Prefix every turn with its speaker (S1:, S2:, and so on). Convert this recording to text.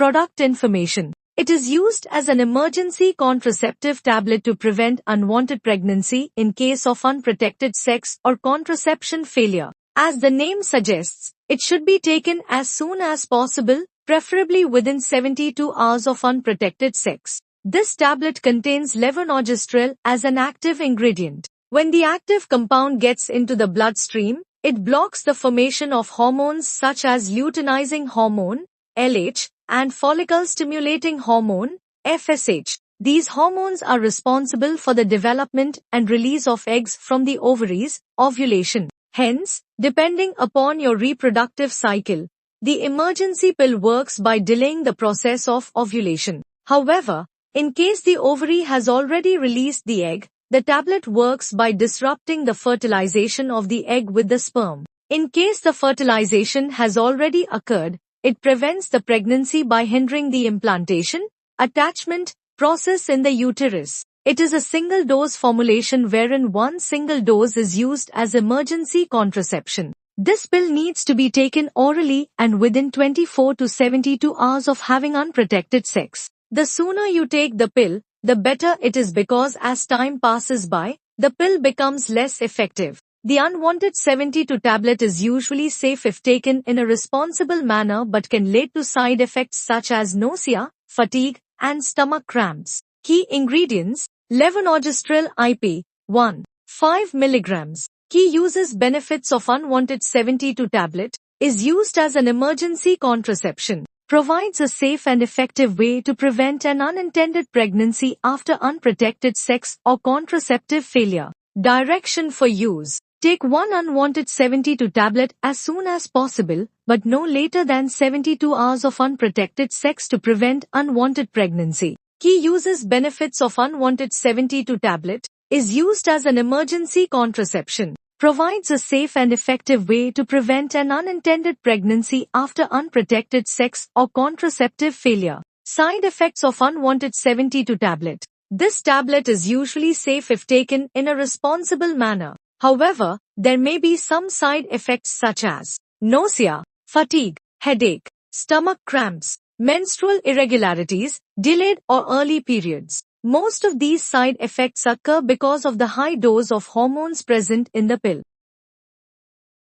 S1: Product information. It is used as an emergency contraceptive tablet to prevent unwanted pregnancy in case of unprotected sex or contraception failure. As the name suggests, it should be taken as soon as possible, preferably within 72 hours of unprotected sex. This tablet contains levonorgestrel as an active ingredient. When the active compound gets into the bloodstream, it blocks the formation of hormones such as luteinizing hormone, LH, and follicle-stimulating hormone, FSH. These hormones are responsible for the development and release of eggs from the ovaries, ovulation. Hence, depending upon your reproductive cycle, the emergency pill works by delaying the process of ovulation. However, in case the ovary has already released the egg, the tablet works by disrupting the fertilization of the egg with the sperm. In case the fertilization has already occurred, it prevents the pregnancy by hindering the implantation, attachment, process in the uterus. It is a single-dose formulation wherein one single dose is used as emergency contraception. This pill needs to be taken orally and within 24 to 72 hours of having unprotected sex. The sooner you take the pill, the better it is because as time passes by, the pill becomes less effective. The unwanted 72 tablet is usually safe if taken in a responsible manner but can lead to side effects such as nausea, fatigue, and stomach cramps. Key ingredients: levonorgestrel IP, 1. 5 mg. Key uses: benefits of unwanted 72 tablet, is used as an emergency contraception, provides a safe and effective way to prevent an unintended pregnancy after unprotected sex or contraceptive failure. Direction for use: take one unwanted 72 tablet as soon as possible, but no later than 72 hours of unprotected sex to prevent unwanted pregnancy. Key uses: benefits of unwanted 72 tablet, is used as an emergency contraception, provides a safe and effective way to prevent an unintended pregnancy after unprotected sex or contraceptive failure. Side effects of unwanted 72 tablet. This tablet is usually safe if taken in a responsible manner. However, there may be some side effects such as nausea, fatigue, headache, stomach cramps, menstrual irregularities, delayed or early periods. Most of these side effects occur because of the high dose of hormones present in the pill.